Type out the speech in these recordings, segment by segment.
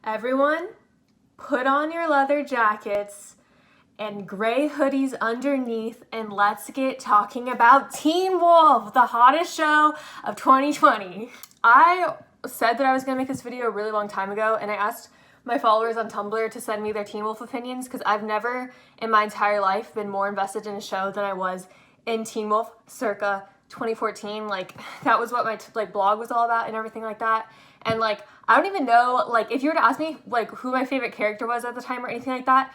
Everyone, put on your leather jackets and gray hoodies underneath, and let's get talking about Teen Wolf, the hottest show of 2020. I said that I was gonna make this video a really long time ago, and I asked my followers on Tumblr to send me their Teen Wolf opinions because I've never in my entire life been more invested in a show than I was in Teen Wolf circa 2014. Like, that was what my blog was all about and everything like that. And like, I don't even know, like, if you were to ask me like who my favorite character was at the time or anything like that,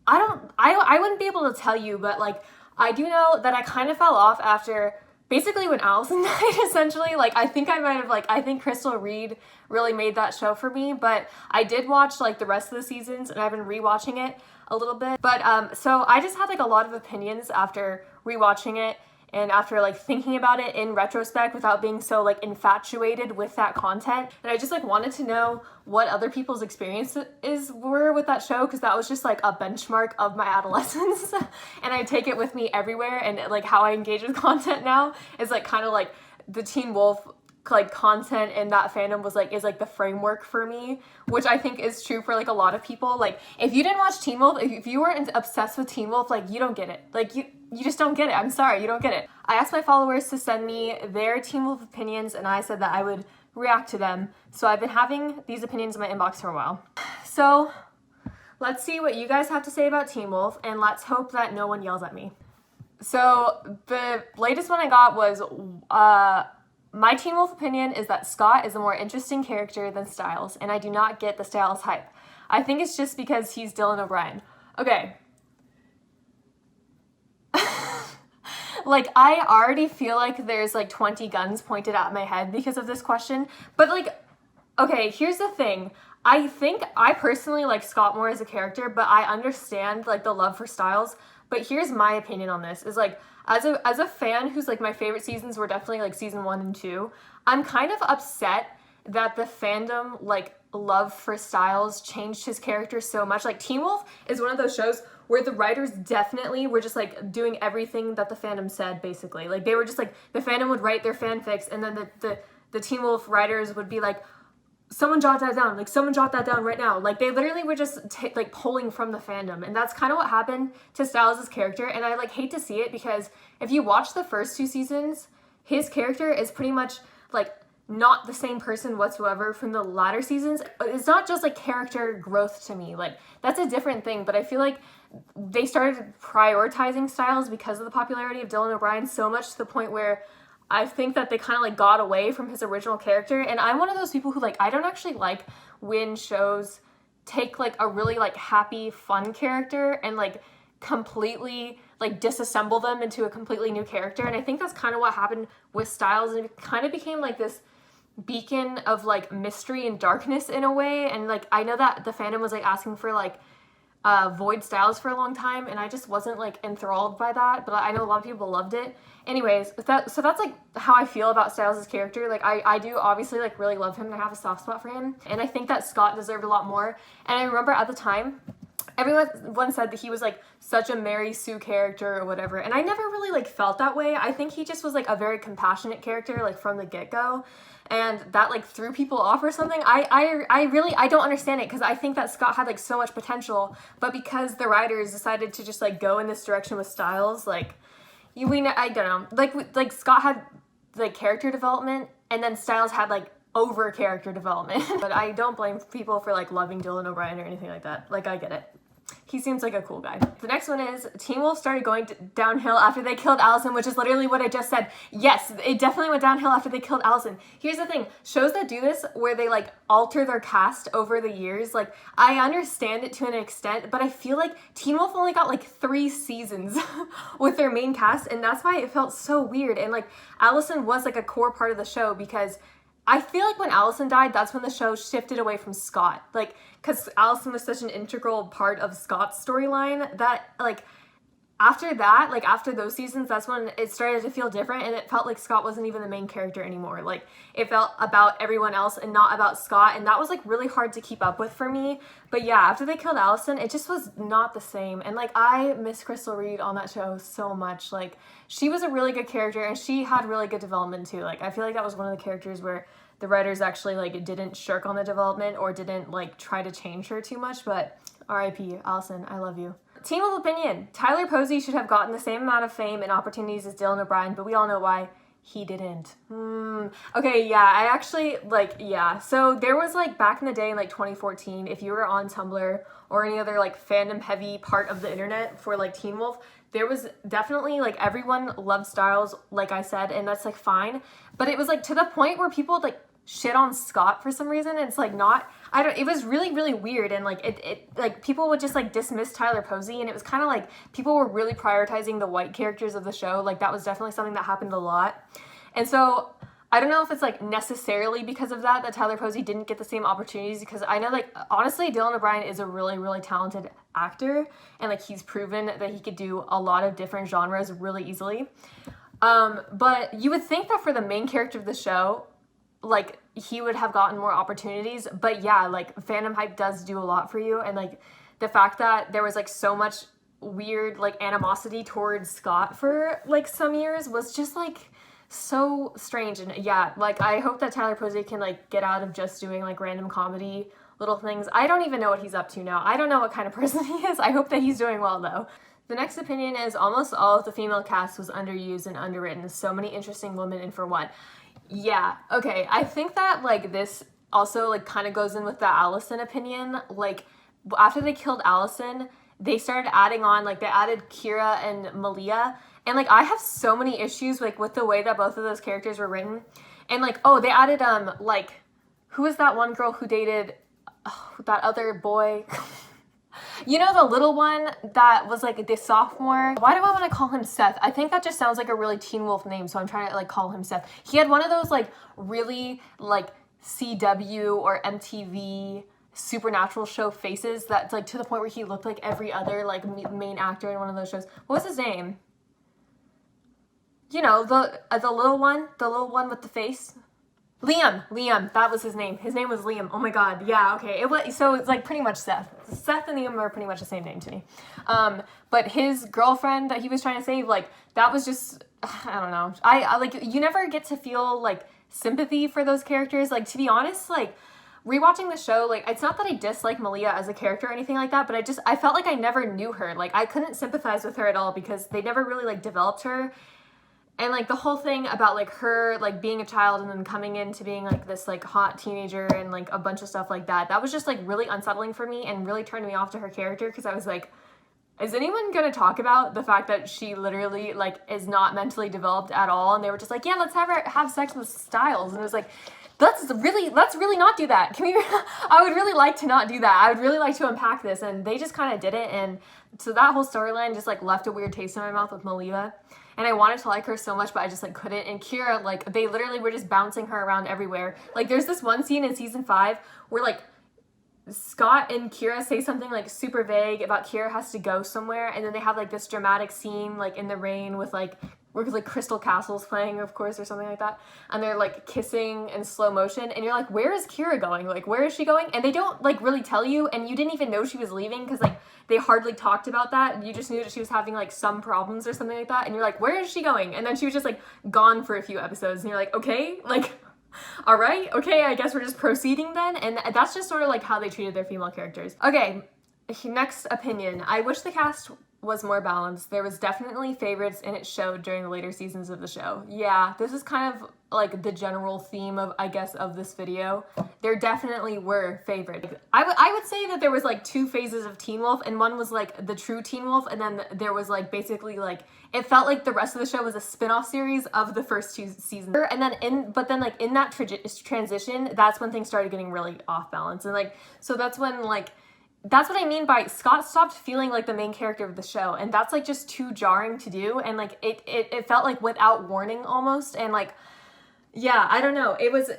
I wouldn't be able to tell you, but like, I do know that I kind of fell off after basically when Allison died, essentially. Like, I think Crystal Reed really made that show for me, but I did watch like the rest of the seasons and I've been rewatching it a little bit. But so I just had like a lot of opinions after rewatching it and after like thinking about it in retrospect without being so like infatuated with that content. And I just like wanted to know what other people's experiences were with that show, because that was just like a benchmark of my adolescence. And I take it with me everywhere, and like how I engage with content now is like kind of like the Teen Wolf like content and that fandom was like is like the framework for me, which I think is true for like a lot of people. Like, if you didn't watch Teen Wolf, if you weren't obsessed with Teen Wolf, like, you don't get it. Like, you just don't get it. I'm sorry, you don't get it. I asked my followers to send me their Teen Wolf opinions, and I said that I would react to them. So I've been having these opinions in my inbox for a while. So let's see what you guys have to say about Teen Wolf, and let's hope that no one yells at me. So the latest one I got was my Teen Wolf opinion is that Scott is a more interesting character than Stiles, and I do not get the Stiles hype. I think it's just because he's Dylan O'Brien. Okay. Like, I already feel like there's like 20 guns pointed at my head because of this question, but like, okay, here's the thing. I think I personally like Scott more as a character, but I understand like the love for Stiles. But here's my opinion on this, is like, as a fan who's like, my favorite seasons were definitely like season 1 and 2, I'm kind of upset that the fandom like love for Stiles changed his character so much. Like, Teen Wolf is one of those shows where the writers definitely were just like doing everything that the fandom said, basically. Like, they were just like, the fandom would write their fanfics, and then the Teen Wolf writers would be like, someone jot that down, like, someone jot that down right now. Like, they literally were just like pulling from the fandom, and that's kind of what happened to Stiles' character. And I like hate to see it, because if you watch the first 2 seasons, his character is pretty much like not the same person whatsoever from the latter seasons. It's not just like character growth to me, like, that's a different thing. But I feel like they started prioritizing Stiles because of the popularity of Dylan O'Brien so much, to the point where I think that they kind of like got away from his original character. And I'm one of those people who like, I don't actually like when shows take like a really like happy, fun character and like completely like disassemble them into a completely new character. And I think that's kind of what happened with Stiles, and it kind of became like this beacon of like mystery and darkness in a way. And like, I know that the fandom was like asking for like Void Stiles for a long time, and I just wasn't like enthralled by that, but I know a lot of people loved it. Anyways, so that's like how I feel about Stiles' character. Like, I do obviously like really love him and I have a soft spot for him, and I think that Scott deserved a lot more. And I remember at the time, everyone said that he was like such a Mary Sue character or whatever, and I never really like felt that way. I think he just was like a very compassionate character like from the get-go, and that like threw people off or something. I don't understand it, because I think that Scott had like so much potential, but because the writers decided to just like go in this direction with Stiles, like, I don't know, like Scott had like character development, and then Stiles had like over character development. But I don't blame people for like loving Dylan O'Brien or anything like that. Like, I get it. He seems like a cool guy. The next one is Teen Wolf started going downhill after they killed Allison, which is literally what I just said. Yes, it definitely went downhill after they killed Allison. Here's the thing. Shows that do this, where they like alter their cast over the years, like, I understand it to an extent, but I feel like Teen Wolf only got like 3 seasons with their main cast, and that's why it felt so weird. And like, Allison was like a core part of the show, because I feel like when Allison died, that's when the show shifted away from Scott. Like, because Allison was such an integral part of Scott's storyline that, like, after that, like, after those seasons, that's when it started to feel different, and it felt like Scott wasn't even the main character anymore. Like, it felt about everyone else and not about Scott, and that was, like, really hard to keep up with for me. But yeah, after they killed Allison, it just was not the same. And, like, I miss Crystal Reed on that show so much. Like, she was a really good character, and she had really good development, too. Like, I feel like that was one of the characters where the writers actually like didn't shirk on the development or didn't like try to change her too much. But R.I.P. Allison, I love you. Teen Wolf opinion: Tyler Posey should have gotten the same amount of fame and opportunities as Dylan O'Brien, but we all know why he didn't. Okay, yeah, I actually, like, yeah. So there was, like, back in the day in, like, 2014, if you were on Tumblr or any other, like, fandom-heavy part of the internet for, like, Teen Wolf, there was definitely, like, everyone loved Styles, like I said, and that's, like, fine. But it was, like, to the point where people, like, shit on Scott for some reason, and it's, like, not... it was really, really weird, and, like, like, people would just, like, dismiss Tyler Posey, and it was kind of, like, people were really prioritizing the white characters of the show. Like, that was definitely something that happened a lot. And so, I don't know if it's, like, necessarily because of that Tyler Posey didn't get the same opportunities, because I know, like, honestly, Dylan O'Brien is a really, really talented actor, and, like, he's proven that he could do a lot of different genres really easily. But you would think that for the main character of the show, like, he would have gotten more opportunities, but yeah, like, fandom hype does do a lot for you, and, like, the fact that there was, like, so much weird, like, animosity towards Scott for, like, some years was just, like, so strange. And yeah, like, I hope that Tyler Posey can, like, get out of just doing, like, random comedy little things. I don't even know what he's up to now. I don't know what kind of person he is. I hope that he's doing well, though. The next opinion is almost all of the female cast was underused and underwritten. So many interesting women in for one. Yeah, okay, I think that, like, this also, like, kind of goes in with the Allison opinion. Like, after they killed Allison, they started adding on, like, they added Kira and Malia, and, like, I have so many issues, like, with the way that both of those characters were written. And, like, oh, they added, like, who was that one girl who dated that other boy? You know, the little one that was, like, the sophomore? Why do I want to call him Seth? I think that just sounds like a really Teen Wolf name, so I'm trying to, like, call him Seth. He had one of those, like, really, like, CW or MTV Supernatural show faces that's, like, to the point where he looked like every other, like, main actor in one of those shows. What was his name? You know, the little one with the face. Liam, that was his name. His name was Liam. Oh my god, yeah, okay. So it's, like, pretty much Seth. Seth and Liam are pretty much the same name to me. But his girlfriend that he was trying to save, like, that was just, I don't know. I like, you never get to feel, like, sympathy for those characters. Like, to be honest, like, rewatching the show, like, it's not that I dislike Malia as a character or anything like that, but I felt like I never knew her. Like, I couldn't sympathize with her at all because they never really, like, developed her. And, like, the whole thing about, like, her, like, being a child and then coming into being, like, this, like, hot teenager and, like, a bunch of stuff like that, that was just, like, really unsettling for me and really turned me off to her character because I was like, is anyone gonna talk about the fact that she literally, like, is not mentally developed at all? And they were just like, yeah, let's have her have sex with Styles. And it was like, let's really not do that. Can we? I would really like to not do that. I would really like to unpack this. And they just kind of did it. And so that whole storyline just, like, left a weird taste in my mouth with Malia. And I wanted to like her so much, but I just, like, couldn't. And Kira, like, they literally were just bouncing her around everywhere. Like, there's this one scene in season 5 where, like, Scott and Kira say something, like, super vague about Kira has to go somewhere, and then they have, like, this dramatic scene, like, in the rain with, like, Crystal Castles playing, of course, or something like that, and they're, like, kissing in slow motion, and you're like, where is Kira going? Like, where is she going? And they don't, like, really tell you, and you didn't even know she was leaving, because, like, they hardly talked about that. You just knew that she was having, like, some problems or something like that, and you're like, where is she going? And then she was just, like, gone for a few episodes, and you're like, okay, like, all right, okay, I guess we're just proceeding then. And that's just sort of, like, how they treated their female characters. Okay, next opinion. I wish the cast was more balanced. There was definitely favorites, and it showed during the later seasons of the show. Yeah, this is kind of, like, the general theme of, I guess, of this video. There definitely were favorites. I would say that there was, like, 2 phases of Teen Wolf, and one was, like, the true Teen Wolf, and then there was, like, basically, like, it felt like the rest of the show was a spin-off series of the first 2 seasons. And then in that transition, that's when things started getting really off balance. And, like, so that's when, like, that's what I mean by Scott stopped feeling like the main character of the show, and that's, like, just too jarring to do, and, like, it felt like without warning almost, and, like, yeah, I don't know, it was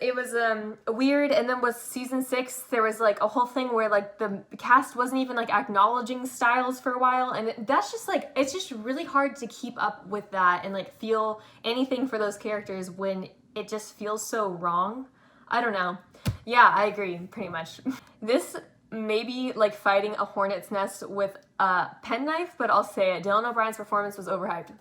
weird. And then with season 6, there was, like, a whole thing where, like, the cast wasn't even, like, acknowledging Styles for a while, and that's just, like, it's just really hard to keep up with that and, like, feel anything for those characters when it just feels so wrong. I don't know. Yeah, I agree, pretty much. This maybe, like, fighting a hornet's nest with a penknife, but I'll say it. Dylan O'Brien's performance was overhyped.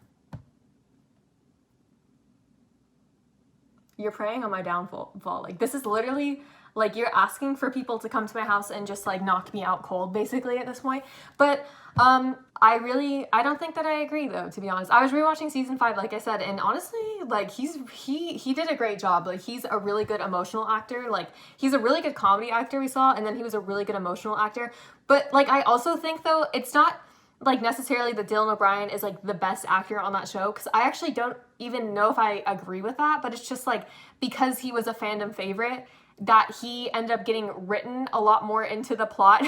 you're preying on my downfall. Like, this is literally, like, you're asking for people to come to my house and just, like, knock me out cold, basically, at this point. But, I don't think that I agree, though, to be honest. I was rewatching season 5, like I said, and honestly, like, he did a great job. Like, he's a really good emotional actor. Like, he's a really good comedy actor we saw, and then he was a really good emotional actor. But, like, I also think, though, it's not, like, necessarily that Dylan O'Brien is, like, the best actor on that show, because I actually don't even know if I agree with that, but it's just, like, because he was a fandom favorite, that he ended up getting written a lot more into the plot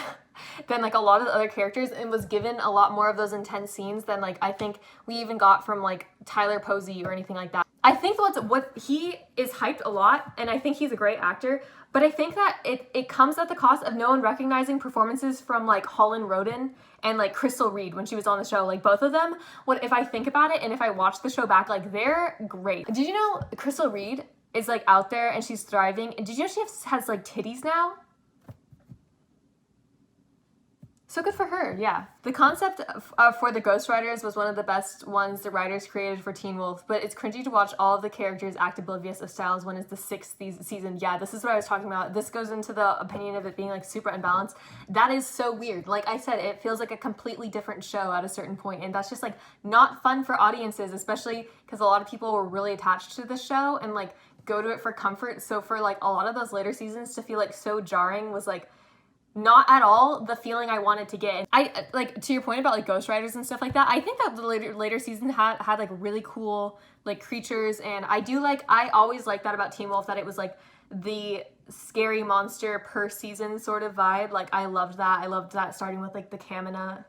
than, like, a lot of the other characters, and was given a lot more of those intense scenes than, like, I think we even got from, like, Tyler Posey or anything like that. I think what he is hyped a lot, and I think he's a great actor, but I think that it comes at the cost of no one recognizing performances from, like, Holland Roden and, like, Crystal Reed when she was on the show. Like, both of them, if I think about it and if I watch the show back, like, they're great. Did you know Crystal Reed is, like, out there and she's thriving? And did you know she has like, titties now? So good for her, yeah. The concept for the Ghostwriters was one of the best ones the writers created for Teen Wolf, but it's cringy to watch all of the characters act oblivious of Styles when it's the 6th season. Yeah, this is what I was talking about. This goes into the opinion of it being, like, super unbalanced. That is so weird. Like I said, it feels like a completely different show at a certain point, and that's just, like, not fun for audiences, especially because a lot of people were really attached to the show and, like, go to it for comfort. So for, like, a lot of those later seasons to feel, like, so jarring was, like, not at all the feeling I wanted to get. I, like, to your point about, like, ghostwriters and stuff like that, I think that the later season had like, really cool, like, creatures, and I always liked that about Teen Wolf, that it was, like, the scary monster per season sort of vibe. Like, I loved that starting with, like, the Kanma.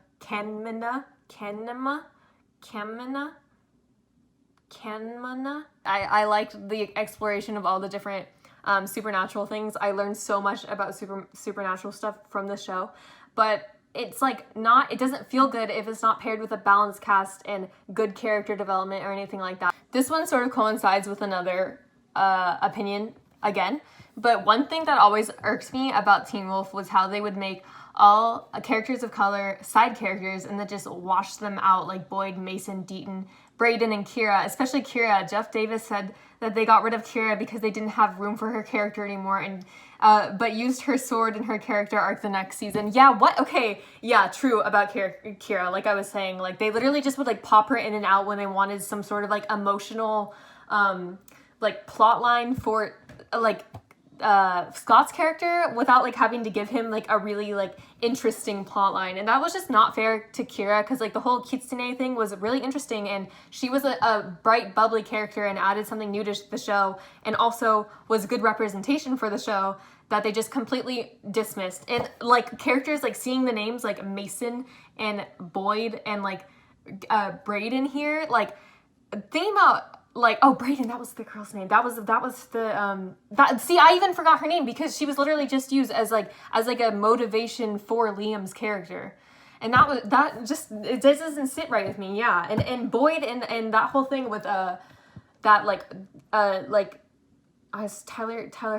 I liked the exploration of all the different supernatural things. I learned so much about supernatural stuff from the show, but it's, like, it doesn't feel good if it's not paired with a balanced cast and good character development or anything like that. This one sort of coincides with another opinion again, but one thing that always irked me about Teen Wolf was how they would make all characters of color side characters and then just wash them out, like Boyd, Mason, Deaton, Braeden, and Kira. Especially Kira. Jeff Davis said that they got rid of Kira because they didn't have room for her character anymore, and but used her sword in her character arc the next season. Yeah, what? Okay, yeah, true about Kira. Like I was saying, like, they literally just would, like, pop her in and out when they wanted some sort of, like, emotional like, plot line for, like, Scott's character without, like, having to give him, like, a really, like, interesting plot line. And that was just not fair to Kira, because, like, the whole Kitsune thing was really interesting, and she was a bright, bubbly character and added something new to the show, and also was good representation for the show that they just completely dismissed. And, like, characters, like, seeing the names, like, Mason and Boyd and, like, Braeden here, like, think about, like, oh, Braeden, that was the girl's name. That was the see, I even forgot her name because she was literally just used as a motivation for Liam's character. And that just, it doesn't sit right with me. Yeah. And Boyd and that whole thing with that, like Tyler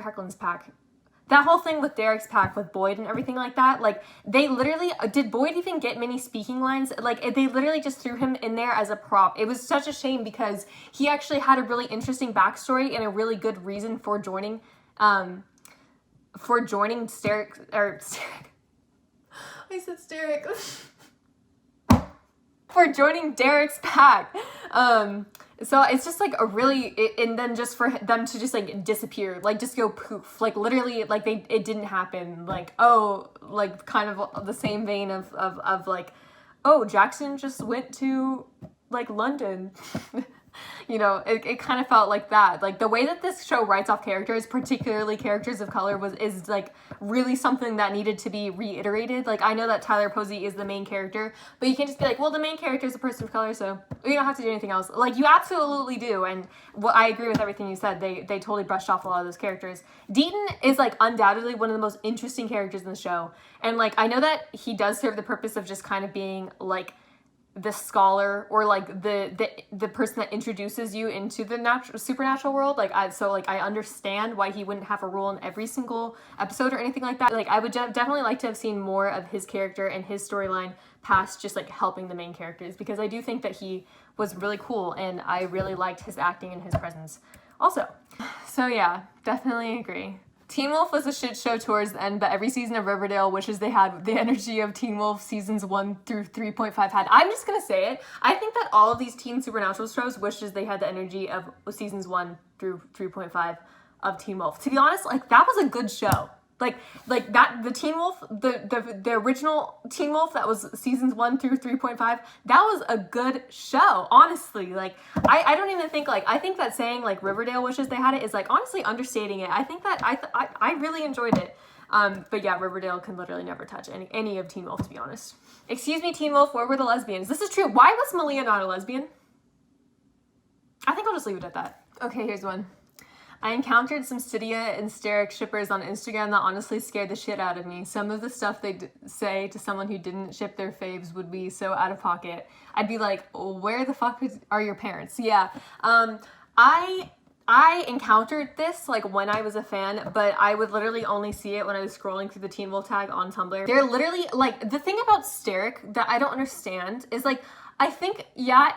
Hoechlin's pack. That whole thing with Derek's pack with Boyd and everything like that, like, they literally, did Boyd even get many speaking lines? Like, they literally just threw him in there as a prop. It was such a shame because he actually had a really interesting backstory and a really good reason for joining Steric, or Steric. I said Steric. For joining Derek's pack. So it's just, like, a really, and then just for them to just, like, disappear, like, just go poof, like, literally, like, it didn't happen, like, oh, like, kind of the same vein of like, oh, Jackson just went to, like, London. You know, it kind of felt like that. Like, the way that this show writes off characters, particularly characters of color, is like, really something that needed to be reiterated. Like, I know that Tyler Posey is the main character, but you can't just be like, well, the main character is a person of color, so you don't have to do anything else. Like, you absolutely do, and I agree with everything you said. They totally brushed off a lot of those characters. Deaton is, like, undoubtedly one of the most interesting characters in the show, and, like, I know that he does serve the purpose of just kind of being, like, the scholar, or, like, the person that introduces you into the supernatural world. Like, I understand why he wouldn't have a role in every single episode or anything like that. Like, I would definitely like to have seen more of his character and his storyline past just, like, helping the main characters, because I do think that he was really cool and I really liked his acting and his presence. Also, so yeah, definitely agree. Teen Wolf was a shit show towards the end, but every season of Riverdale wishes they had the energy of Teen Wolf seasons 1 through 3.5 had. I'm just gonna say it. I think that all of these teen supernatural shows wishes they had the energy of seasons 1 through 3.5 of Teen Wolf. To be honest, like, that was a good show. Like that, the Teen Wolf, the original Teen Wolf that was seasons 1 through 3.5, that was a good show, honestly. Like, I don't even think, like, I think that saying, like, Riverdale wishes they had it is, like, honestly understating it. I think that I really enjoyed it. But yeah, Riverdale can literally never touch any of Teen Wolf, to be honest. Excuse me, Teen Wolf, where were the lesbians? This is true. Why was Malia not a lesbian? I think I'll just leave it at that. Okay, here's one. I encountered some Stydia and Steric shippers on Instagram that honestly scared the shit out of me. Some of the stuff they'd say to someone who didn't ship their faves would be so out of pocket. I'd be like, where the fuck are your parents? Yeah. I encountered this, like, when I was a fan, but I would literally only see it when I was scrolling through the Teen Wolf tag on Tumblr. They're literally, like, the thing about Steric that I don't understand is, like, I think, yeah,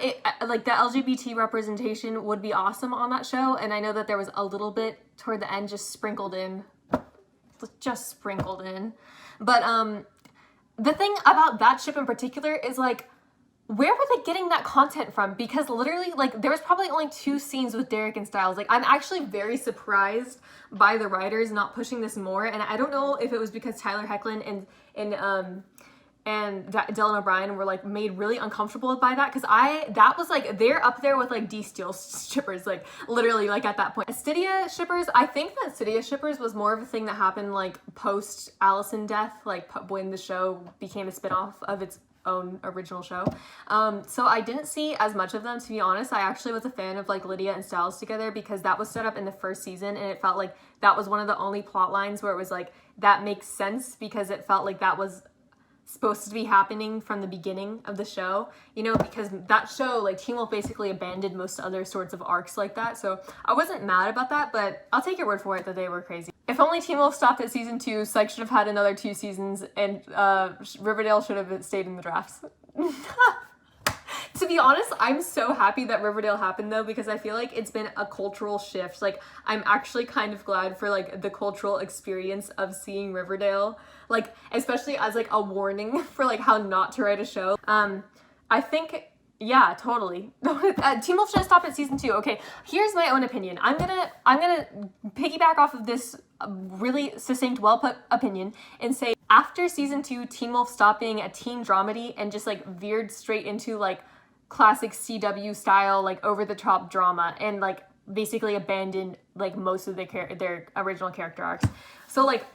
like, the LGBT representation would be awesome on that show, and I know that there was a little bit toward the end just sprinkled in. But, the thing about that ship in particular is, like, where were they getting that content from? Because literally, like, there was probably only 2 scenes with Derek and Styles. Like, I'm actually very surprised by the writers not pushing this more, and I don't know if it was because Tyler Hoechlin and Dylan O'Brien were, like, made really uncomfortable by that, because that was, like, they're up there with, like, D-Steel shippers, like, literally, like, at that point. Stydia shippers, I think that Stydia shippers was more of a thing that happened, like, post Allison death, like, when the show became a spinoff of its own original show. So I didn't see as much of them, to be honest. I actually was a fan of, like, Lydia and Styles together, because that was set up in the first season, and it felt like that was one of the only plot lines where it was, like, that makes sense, because it felt like that was supposed to be happening from the beginning of the show, you know, because that show, like, Teen Wolf basically abandoned most other sorts of arcs like that, so I wasn't mad about that, but I'll take your word for it that they were crazy. If only Teen Wolf stopped at season 2, Psych should have had another 2 seasons, and Riverdale should have stayed in the drafts. To be honest, I'm so happy that Riverdale happened, though, because I feel like it's been a cultural shift. Like, I'm actually kind of glad for, like, the cultural experience of seeing Riverdale, like, especially as, like, a warning for, like, how not to write a show. I think, yeah, totally. Teen Wolf should have stopped at season 2. Okay, here's my own opinion. I'm gonna piggyback off of this really succinct, well put opinion and say, after season 2, Teen Wolf stopped being a teen dramedy and just, like, veered straight into, like, classic CW style, like, over the top drama, and, like, basically abandoned, like, most of their original character arcs. So, like,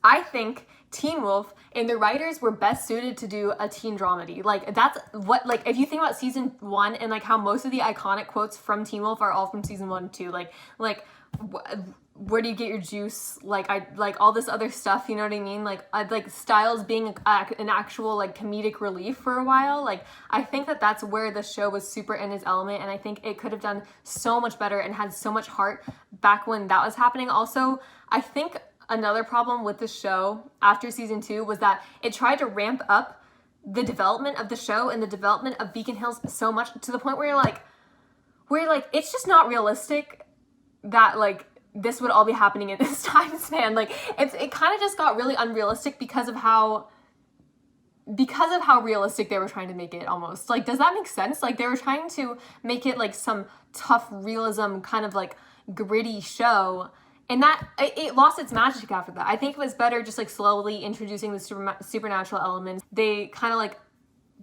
I think Teen Wolf and the writers were best suited to do a teen dramedy. Like, that's what, like, if you think about season 1 and, like, how most of the iconic quotes from Teen Wolf are all from season 1 too, like where do you get your juice? Like, all this other stuff, you know what I mean? Like, Styles being an actual, like, comedic relief for a while. Like, I think that that's where the show was super in its element, and I think it could have done so much better and had so much heart back when that was happening. Also, I think another problem with the show after season 2 was that it tried to ramp up the development of the show and the development of Beacon Hills so much to the point where you're like, it's just not realistic that, like, this would all be happening in this time span. Like, it kind of just got really unrealistic because of how realistic they were trying to make it, almost. Like, does that make sense? Like, they were trying to make it, like, some tough realism kind of, like, gritty show, and that it lost its magic after that. I think it was better just, like, slowly introducing the supernatural elements. They kind of, like,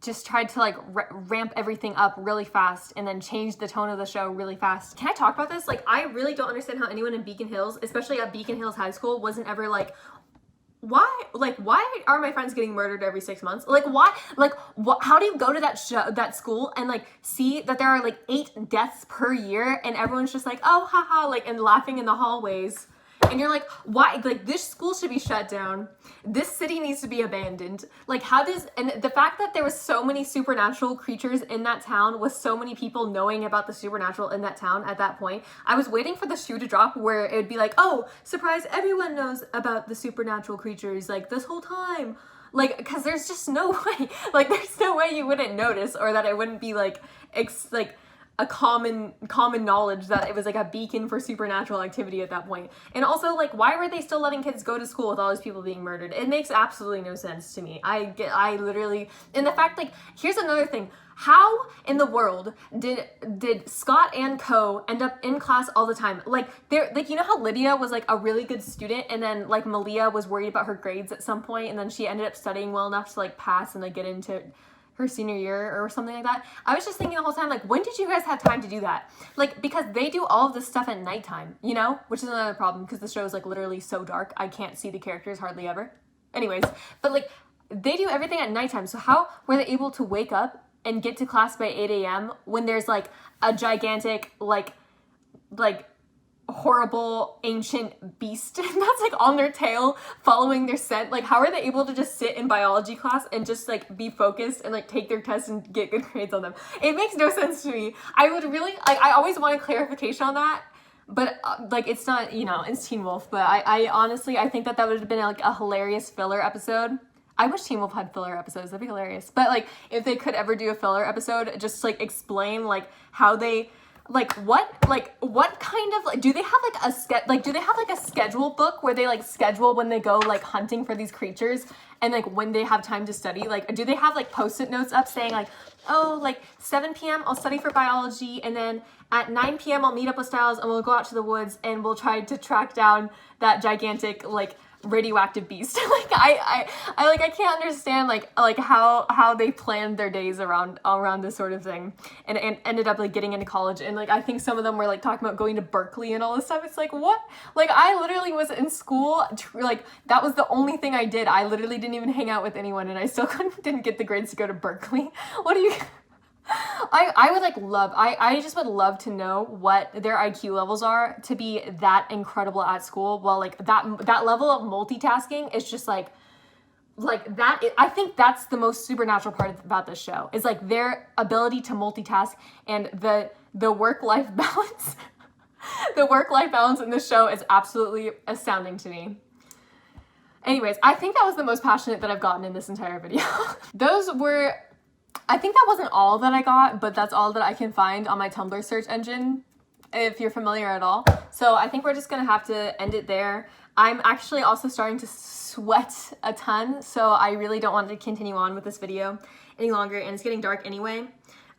just tried to, like, ramp everything up really fast and then change the tone of the show really fast. Can I talk about this? Like, I really don't understand how anyone in Beacon Hills, especially at Beacon Hills High School, wasn't ever like, why are my friends getting murdered every 6 months? Like, why? Like, how do you go to that school and, like, see that there are, like, 8 deaths per year and everyone's just like, oh, haha, like, and laughing in the hallways? And you're like, why? Like, this school should be shut down. This city needs to be abandoned. Like, and the fact that there was so many supernatural creatures in that town, with so many people knowing about the supernatural in that town at that point, I was waiting for the shoe to drop where it would be like, oh, surprise, everyone knows about the supernatural creatures, like, this whole time. Like, because there's just no way, like, there's no way you wouldn't notice, or that it wouldn't be, like, a common knowledge that it was like a beacon for supernatural activity at that point. And also, like, why were they still letting kids go to school with all these people being murdered? It makes absolutely no sense to me. I literally, and the fact, like, here's another thing. How in the world did Scott and Co end up in class all the time? Like, they're like, you know how Lydia was like a really good student, and then like Malia was worried about her grades at some point, and then she ended up studying well enough to like pass and like get into her senior year or something like that. I was just thinking the whole time, like, when did you guys have time to do that? Like, because they do all of this stuff at nighttime, you know, which is another problem because the show is like literally so dark. I can't see the characters hardly ever. Anyways, but like, they do everything at nighttime. So how were they able to wake up and get to class by 8 a.m. when there's like a gigantic, like horrible ancient beast that's like on their tail following their scent? Like, how are they able to just sit in biology class and just like be focused and like take their tests and get good grades on them? It makes no sense to me. I would really, like, I always wanted clarification on that, but like, it's not, you know, it's Teen Wolf, but I honestly, I think that would have been like a hilarious filler episode. I wish Teen Wolf had filler episodes. That'd be hilarious. But like, if they could ever do a filler episode, just like explain like how they, like what kind of, like, do they have like a schedule book where they like schedule when they go like hunting for these creatures and like when they have time to study? Like, do they have like post-it notes up saying like, oh, like 7 p.m. I'll study for biology, and then at 9 p.m. I'll meet up with Styles and we'll go out to the woods and we'll try to track down that gigantic like radioactive beast. Like, I can't understand like how they planned their days around this sort of thing, and ended up like getting into college. And like, I think some of them were like talking about going to Berkeley and all this stuff. It's like, what? Like, I literally was in school, like, that was the only thing I did. I literally didn't even hang out with anyone, and I still didn't get the grades to go to Berkeley. What do you I would like love, I just would love to know what their IQ levels are to be that incredible at school. Well, like that level of multitasking is just like that. I think that's the most supernatural part about this show, is like their ability to multitask, and the work-life balance. The work-life balance in this show is absolutely astounding to me. Anyways, I think that was the most passionate that I've gotten in this entire video. I think that wasn't all that I got, but that's all that I can find on my Tumblr search engine, if you're familiar at all. So I think we're just gonna have to end it there. I'm actually also starting to sweat a ton, so I really don't want to continue on with this video any longer, and it's getting dark anyway.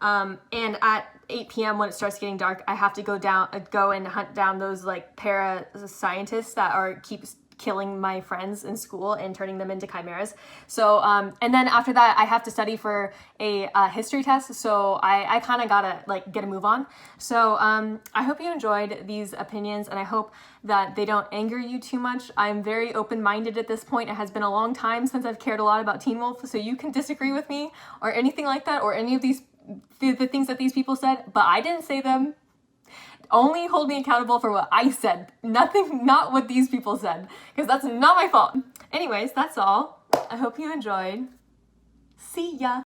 And at 8 p.m. when it starts getting dark, I have to go and hunt down those like para-scientists that keep killing my friends in school and turning them into chimeras. So, and then after that, I have to study for a history test. So I kind of gotta like get a move on. So I hope you enjoyed these opinions, and I hope that they don't anger you too much. I'm very open-minded at this point. It has been a long time since I've cared a lot about Teen Wolf, so you can disagree with me or anything like that, or any of these the things that these people said, but I didn't say them. Only hold me accountable for what I said, not what these people said, because that's not my fault. Anyways, that's all. I hope you enjoyed. See ya.